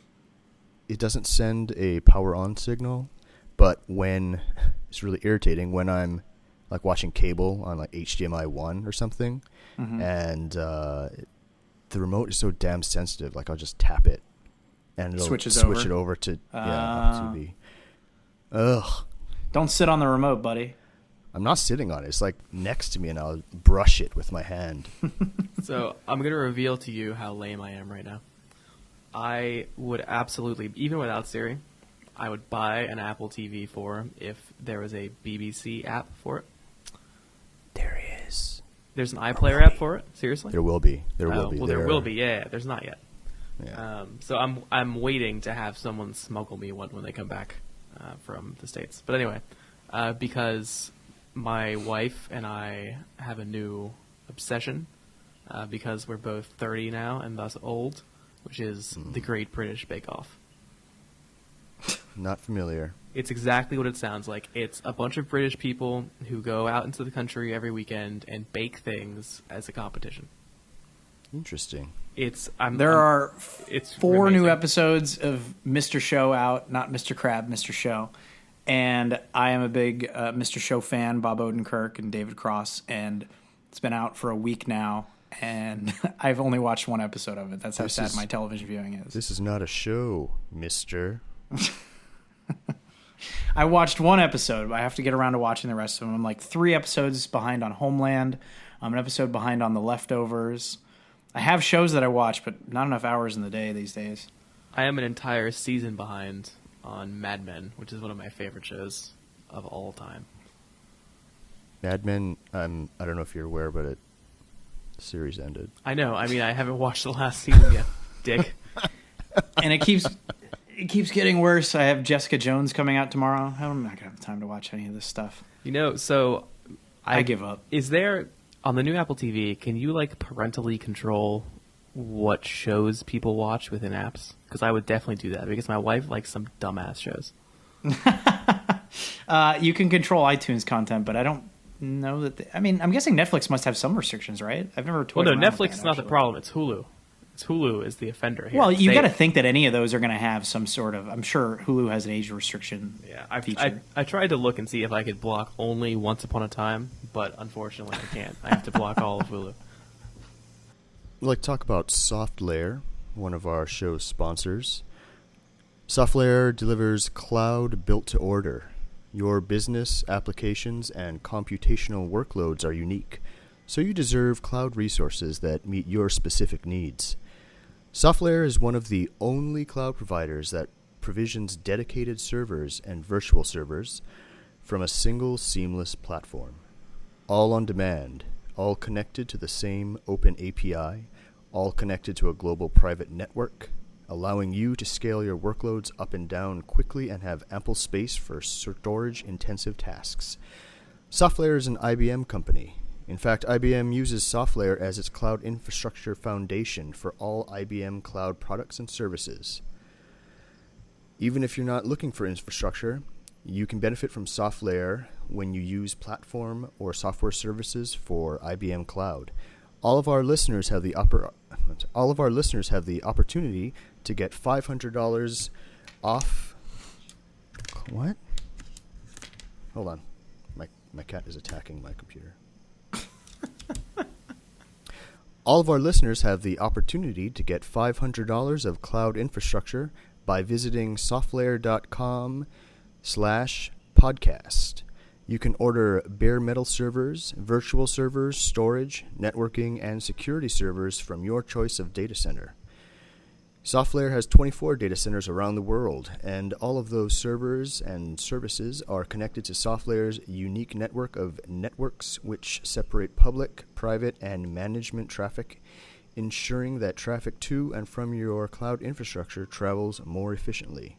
doesn't send a power on signal, but when it's really irritating when I'm like watching cable on like HDMI 1 or something, and the remote is so damn sensitive. Like I'll just tap it, and it'll switch it over to Apple TV. Ugh. Don't sit on the remote, buddy. I'm not sitting on it. It's like next to me, and I'll brush it with my hand. So I'm going to reveal to you how lame I am right now. I would absolutely, even without Siri, I would buy an Apple TV if there was a BBC app for it. There is. There's an iPlayer app for it? Seriously? There will be. There will be. Well, there will be. Yeah, there's not yet. Yeah. So I'm waiting to have someone smuggle me one when they come back from the States. But anyway, because my wife and I have a new obsession because we're both 30 now and thus old, which is the Great British Bake Off. Not familiar. It's exactly what it sounds like. It's a bunch of British people who go out into the country every weekend and bake things as a competition. Interesting. There are 4 new episodes of Mr. Show out, not Mr. Crab, Mr. Show. And I am a big Mr. Show fan, Bob Odenkirk and David Cross, and it's been out for a week now, and I've only watched 1 episode of it. That's how sad my television viewing is. This is not a show, mister. I watched 1 episode, but I have to get around to watching the rest of them. I'm like 3 episodes behind on Homeland. I'm an episode behind on The Leftovers. I have shows that I watch, but not enough hours in the day these days. I am an entire season behind on Mad Men, which is one of my favorite shows of all time. Mad Men, I don't know if you're aware, but the series ended. I know. I mean, I haven't watched the last season yet, dick. And it keeps getting worse. I have Jessica Jones coming out tomorrow. I'm not going to have time to watch any of this stuff. You know, so I give up. Is there, on the new Apple TV, can you like parentally control what shows people watch within apps? Because I would definitely do that because my wife likes some dumbass shows. You can control iTunes content, but I don't know that. I'm guessing Netflix must have some restrictions, right? I've never toyed Well, no, around with Netflix that, is not the actually. problem. It's Hulu. Hulu is the offender here. Well, you got to think that any of those are going to have some sort of. I'm sure Hulu has an age restriction. Yeah, feature. I tried to look and see if I could block only Once Upon a Time, but unfortunately I can't. I have to block all of Hulu. We'd like to talk about SoftLayer, one of our show's sponsors. SoftLayer delivers cloud built to order. Your business, applications, and computational workloads are unique, so you deserve cloud resources that meet your specific needs. SoftLayer is one of the only cloud providers that provisions dedicated servers and virtual servers from a single seamless platform. All on demand, all connected to the same open API, all connected to a global private network, allowing you to scale your workloads up and down quickly and have ample space for storage-intensive tasks. SoftLayer is an IBM company. In fact, IBM uses SoftLayer as its cloud infrastructure foundation for all IBM cloud products and services. Even if you're not looking for infrastructure, you can benefit from SoftLayer when you use platform or software services for IBM Cloud. All of our listeners have the opportunity to get $500 off. What? Hold on. My cat is attacking my computer. All of our listeners have the opportunity to get $500 of cloud infrastructure by visiting softlayer.com/podcast. You can order bare metal servers, virtual servers, storage, networking, and security servers from your choice of data center. SoftLayer has 24 data centers around the world, and all of those servers and services are connected to SoftLayer's unique network of networks which separate public, private, and management traffic, ensuring that traffic to and from your cloud infrastructure travels more efficiently.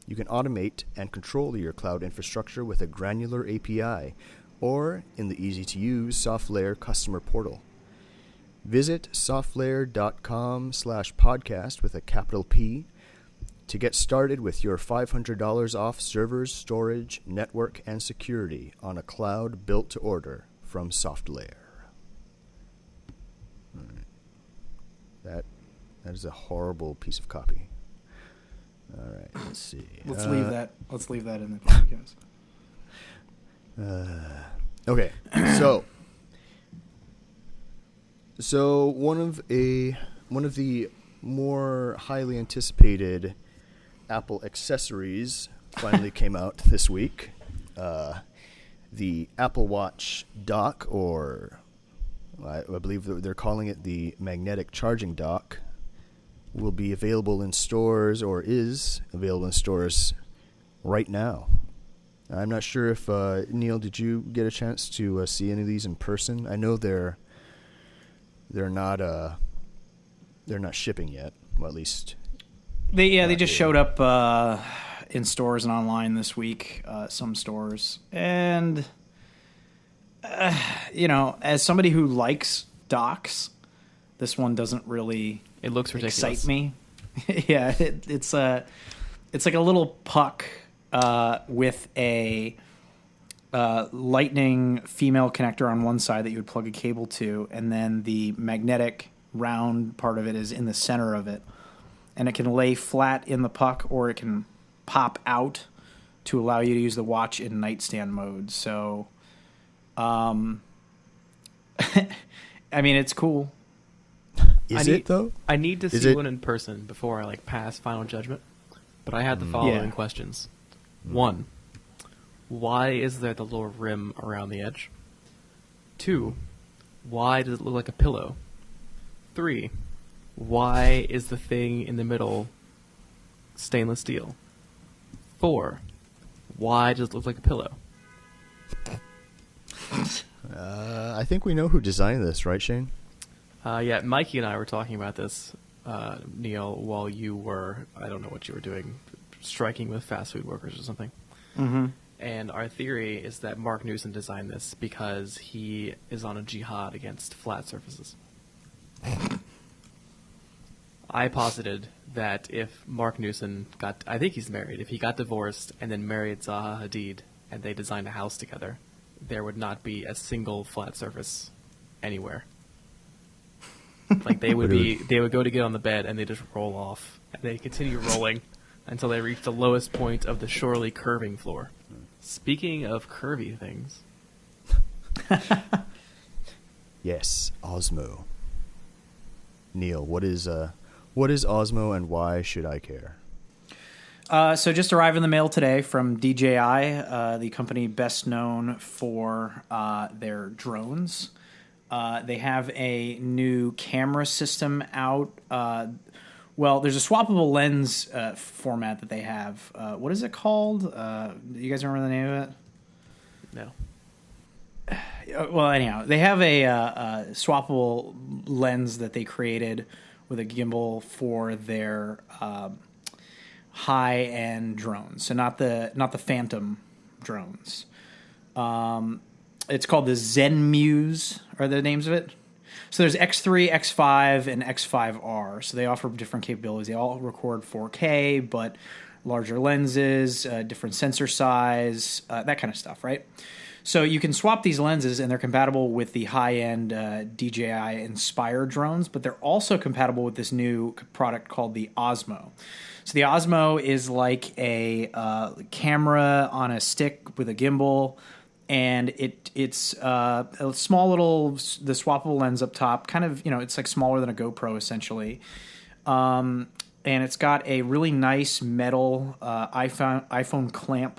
You can automate and control your cloud infrastructure with a granular API or in the easy-to-use SoftLayer customer portal. Visit softlayer.com/podcast with a capital P to get started with your $500 off servers, storage, network, and security on a cloud built to order from SoftLayer. All right. That is a horrible piece of copy. All right, let's see. Let's leave that. Let's leave that in the podcast. Okay, so one of the more highly anticipated Apple accessories finally came out this week. The Apple Watch dock, or I believe they're calling it the magnetic charging dock, will be available in stores, or is available in stores right now. I'm not sure if Neil, did you get a chance to see any of these in person? I know they're not shipping yet. Well, at least they just showed up in stores and online this week. Some stores, and as somebody who likes docks, this one doesn't really. It looks ridiculous. Excite me. Yeah, it's like a little puck with a lightning female connector on one side that you would plug a cable to, and then the magnetic round part of it is in the center of it, and it can lay flat in the puck, or it can pop out to allow you to use the watch in nightstand mode. So, I mean, it's cool. Is it though? I need to see one in person before I pass final judgment. But I had the following questions. 1, why is there the little rim around the edge? 2, why does it look like a pillow? 3, why is the thing in the middle stainless steel? 4, why does it look like a pillow? I think we know who designed this, right, Shane? Yeah, Mikey and I were talking about this, Neil, while you were, I don't know what you were doing, striking with fast food workers or something. Mm-hmm. And our theory is that Mark Newson designed this because he is on a jihad against flat surfaces. I posited that if Mark Newson I think he's married, if he got divorced and then married Zaha Hadid and they designed a house together, there would not be a single flat surface anywhere. They would go to get on the bed and they just roll off, and they continue rolling until they reach the lowest point of the surely curving floor. Speaking of curvy things, yes, Osmo. Neil, what is Osmo, and why should I care? So just arrived in the mail today from DJI, the company best known for their drones. They have a new camera system out. There's a swappable lens format that they have. What is it called? You guys remember the name of it? no. Well, anyhow, they have a swappable lens that they created with a gimbal for their high-end drones. So not the Phantom drones. It's called the ZenMuse, are the names of it. So there's X3, X5, and X5R. So they offer different capabilities. They all record 4K, but larger lenses, different sensor size, that kind of stuff, right? So you can swap these lenses, and they're compatible with the high-end DJI Inspire drones, but they're also compatible with this new product called the Osmo. So the Osmo is like a camera on a stick with a gimbal, and it's a small little, the swappable lens up top, kind of, it's like smaller than a GoPro essentially. And it's got a really nice metal iPhone clamp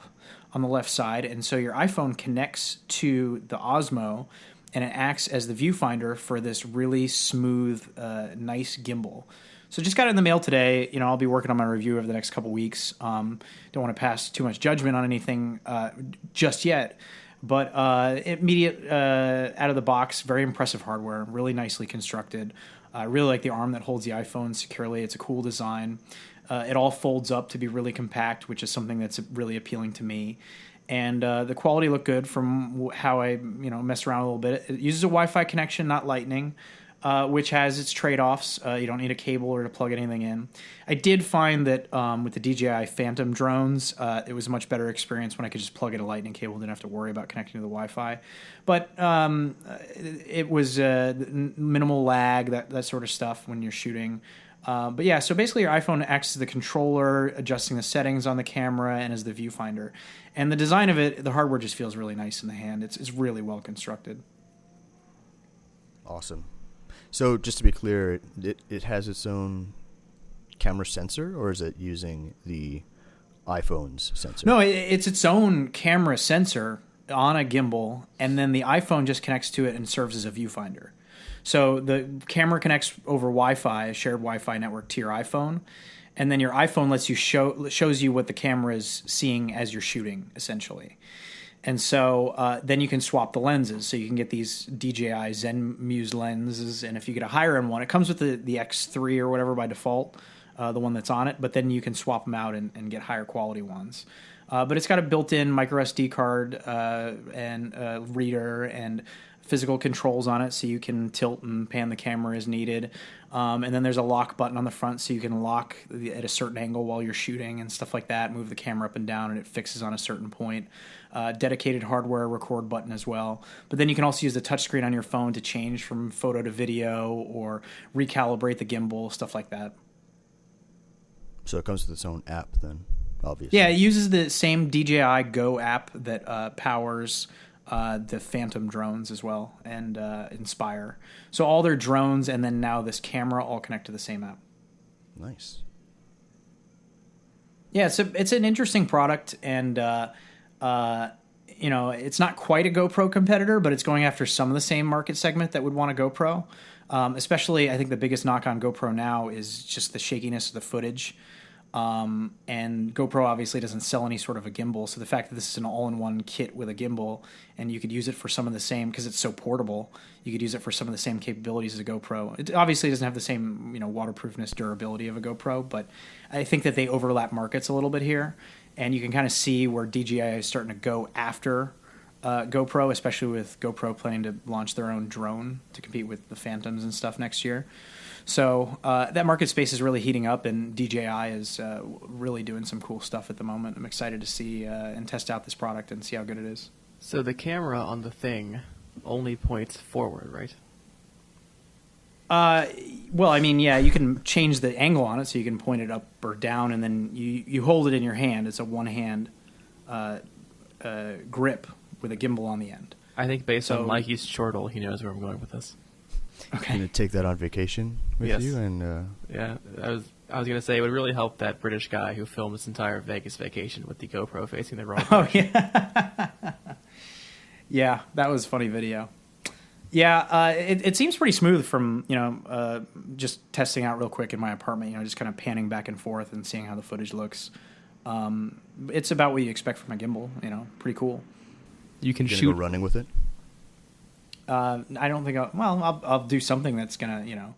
on the left side, and so your iPhone connects to the Osmo, and it acts as the viewfinder for this really smooth, nice gimbal. So just got it in the mail today. I'll be working on my review over the next couple weeks. Don't want to pass too much judgment on anything just yet. But immediate out of the box, very impressive hardware, really nicely constructed. I really like the arm that holds the iPhone securely. It's a cool design. It all folds up to be really compact, which is something that's really appealing to me. And the quality looked good from how I messed around a little bit. It uses a Wi-Fi connection, not Lightning. which has its trade-offs. You don't need a cable or to plug anything in. I did find that with the DJI Phantom drones, it was a much better experience when I could just plug in a lightning cable, didn't have to worry about connecting to the Wi-Fi. But it was minimal lag, that sort of stuff when you're shooting. But yeah, so basically your iPhone acts as the controller, adjusting the settings on the camera and as the viewfinder. And the design of it, the hardware just feels really nice in the hand. It's really well constructed. Awesome. So just to be clear, it has its own camera sensor, or is it using the iPhone's sensor? No, it's its own camera sensor on a gimbal, and then the iPhone just connects to it and serves as a viewfinder. So the camera connects over Wi-Fi, a shared Wi-Fi network, to your iPhone, and then your iPhone lets you shows you what the camera is seeing as you're shooting, essentially. And so then you can swap the lenses. So you can get these DJI Zen Muse lenses, and if you get a higher end one, it comes with the X3 or whatever by default, the one that's on it. But then you can swap them out and get higher quality ones. But it's got a built-in micro SD card and reader and physical controls on it, so you can tilt and pan the camera as needed. And then there's a lock button on the front, so you can lock at a certain angle while you're shooting and stuff like that, move the camera up and down, and it fixes on a certain point. Dedicated hardware record button as well. But then you can also use the touchscreen on your phone to change from photo to video or recalibrate the gimbal, stuff like that. So it comes with its own app then, obviously. Yeah, it uses the same DJI Go app that powers the Phantom drones as well, and Inspire. So all their drones and then now this camera all connect to the same app. Nice. Yeah, it's an interesting product, and it's not quite a GoPro competitor, but it's going after some of the same market segment that would want a GoPro. Especially, I think the biggest knock on GoPro now is just the shakiness of the footage. And GoPro obviously doesn't sell any sort of a gimbal, so the fact that this is an all-in-one kit with a gimbal, and you could use it for some of the same, because it's so portable, you could use it for some of the same capabilities as a GoPro. It obviously doesn't have the same, waterproofness, durability of a GoPro, but I think that they overlap markets a little bit here, and you can kind of see where DJI is starting to go after GoPro, especially with GoPro planning to launch their own drone to compete with the Phantoms and stuff next year. So that market space is really heating up, and DJI is really doing some cool stuff at the moment. I'm excited to see and test out this product and see how good it is. So the camera on the thing only points forward, right? Well, I mean, yeah, you can change the angle on it, so you can point it up or down, and then you hold it in your hand. It's a one-hand grip with a gimbal on the end. I think based on Mikey's chortle, he knows where I'm going with this. Okay. Going to take that on vacation with you? And yeah, I was going to say it would really help that British guy who filmed this entire Vegas vacation with the GoPro facing the wrong direction. Oh, yeah. Yeah, that was a funny video. Yeah, it seems pretty smooth from, just testing out real quick in my apartment, just kind of panning back and forth and seeing how the footage looks. It's about what you expect from a gimbal, pretty cool. You can shoot. Go running with it? I don't think I'll do something that's going to,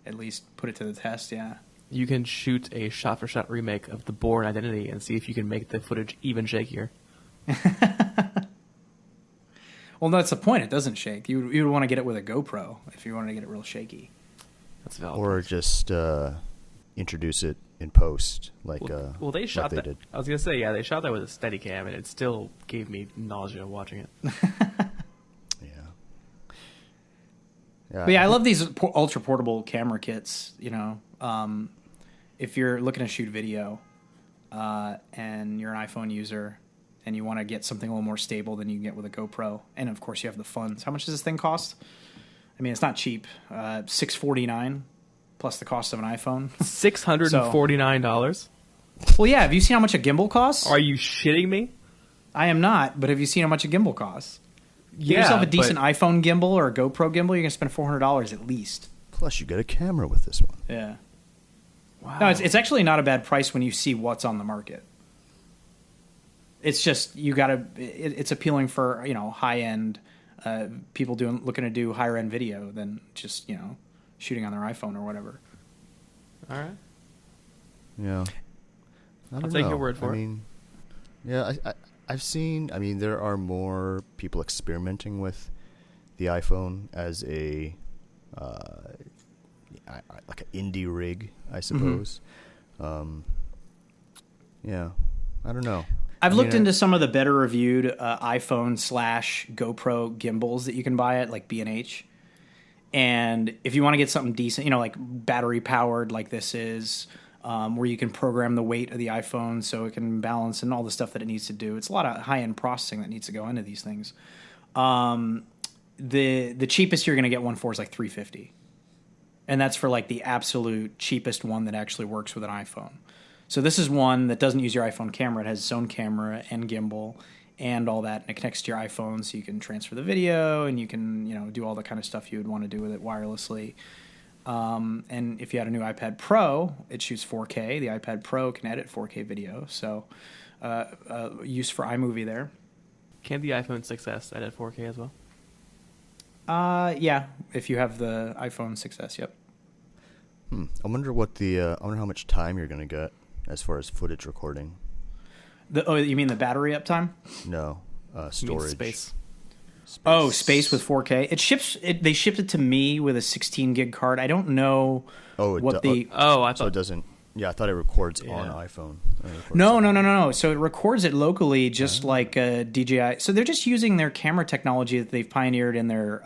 at least put it to the test, yeah. You can shoot a shot-for-shot remake of The Bourne Identity and see if you can make the footage even shakier. Well, that's the point. It doesn't shake. You would want to get it with a GoPro if you wanted to get it real shaky. That's valid. Or just introduce it in post, like well, they shot they that. did. I was gonna say, yeah, they shot that with a Steadicam, and it still gave me nausea watching it. But yeah, I love these ultra portable camera kits. If you're looking to shoot video, and you're an iPhone user, and you want to get something a little more stable than you can get with a GoPro, and of course you have the funds. How much does this thing cost? I mean, it's not cheap. $649 plus the cost of an iPhone. $649. Well, yeah. Have you seen how much a gimbal costs? Are you shitting me? I am not. But have you seen how much a gimbal costs? Get Yeah, yourself a decent iPhone gimbal or a GoPro gimbal, you're gonna spend $400 at least. Plus, you get a camera with this one. Yeah. Wow. No, it's actually not a bad price when you see what's on the market. It's just it's appealing for high end people looking to do higher end video than just shooting on their iPhone or whatever. All right. Yeah. I'll take your word for it. I mean, yeah, I've seen. I mean, there are more people experimenting with the iPhone as a like an indie rig, I suppose. Yeah, I don't know. I've looked into some of the better reviewed iPhone / GoPro gimbals that you can buy at like B&H. And if you want to get something decent, like battery powered like this is, where you can program the weight of the iPhone so it can balance and all the stuff that it needs to do. It's a lot of high-end processing that needs to go into these things. The cheapest you're going to get one for is like $350. And that's for like the absolute cheapest one that actually works with an iPhone. So this is one that doesn't use your iPhone camera. It has its own camera and gimbal and all that, and it connects to your iPhone so you can transfer the video and you can, do all the kind of stuff you would want to do with it wirelessly. And if you had a new iPad Pro, it shoots 4K. The iPad Pro can edit 4K video, so use for iMovie there. Can the iPhone 6s edit 4K as well? Yeah, if you have the iPhone 6s, yep. I wonder how much time you're going to get as far as footage recording. You mean the battery uptime? No, storage. Space. Oh, space with 4K. They shipped it to me with a 16 gig card. I don't know I thought so it doesn't. Yeah, I thought it records on iPhone. No. So it records it locally, just like DJI. So they're just using their camera technology that they've pioneered in their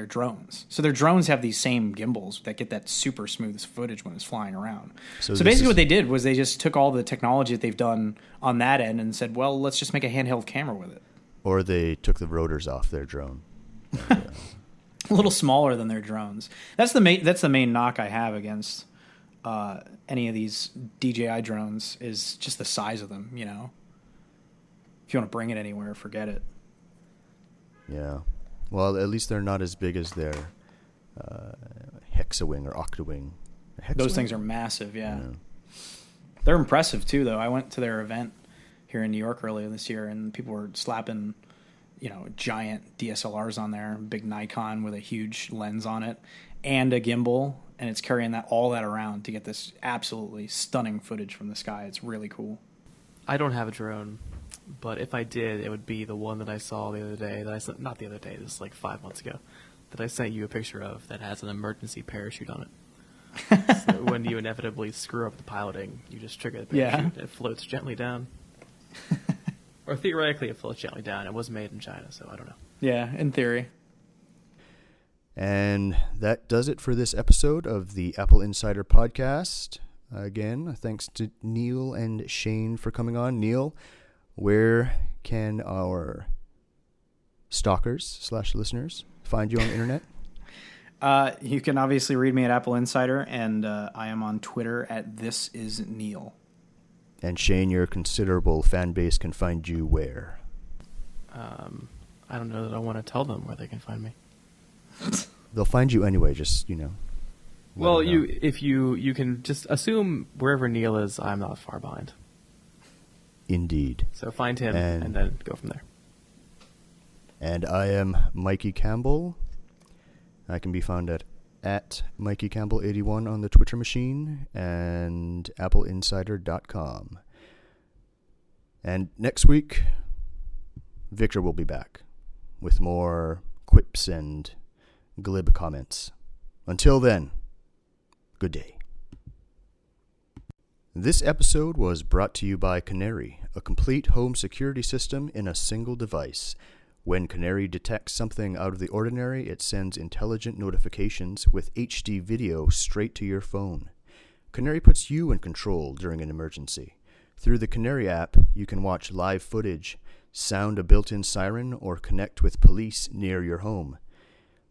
drones. So their drones have these same gimbals that get that super smooth footage when it's flying around. So basically what they did was they just took all the technology that they've done on that end and said, well, let's just make a handheld camera with it. Or they took the rotors off their drone. A little smaller than their drones. That's the main knock I have against any of these DJI drones is just the size of them, If you want to bring it anywhere, forget it. Yeah. Well, at least they're not as big as their Hexawing or Octawing. Those things are massive, yeah. They're impressive, too, though. I went to their event here in New York earlier this year, and people were slapping, giant DSLRs on there, big Nikon with a huge lens on it, and a gimbal, and it's carrying all that around to get this absolutely stunning footage from the sky. It's really cool. I don't have a drone. But if I did, it would be the one that I saw the other day. Not the other day. This is like 5 months ago. That I sent you a picture of that has an emergency parachute on it. So when you inevitably screw up the piloting, you just trigger the parachute. Yeah. It floats gently down. Or theoretically, it floats gently down. It was made in China, so I don't know. Yeah, in theory. And that does it for this episode of the Apple Insider podcast. Again, thanks to Neil and Shane for coming on. Neil, where can our stalkers / listeners find you on the internet? You can obviously read me at Apple Insider, and I am on Twitter at ThisIsNeil. And Shane, your considerable fan base can find you where? I don't know that I want to tell them where they can find me. They'll find you anyway, just, Well, you can just assume wherever Neil is, I'm not far behind. Indeed. So find him and then go from there. And I am Mikey Campbell. I can be found at Mikey Campbell 81 on the Twitter machine and AppleInsider.com. And next week, Victor will be back with more quips and glib comments. Until then, good day. This episode was brought to you by Canary, a complete home security system in a single device. When Canary detects something out of the ordinary, it sends intelligent notifications with HD video straight to your phone. Canary puts you in control during an emergency. Through the Canary app, you can watch live footage, sound a built-in siren, or connect with police near your home.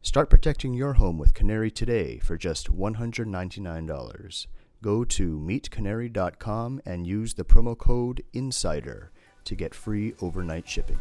Start protecting your home with Canary today for just $199. Go to meetcanary.com and use the promo code INSIDER to get free overnight shipping.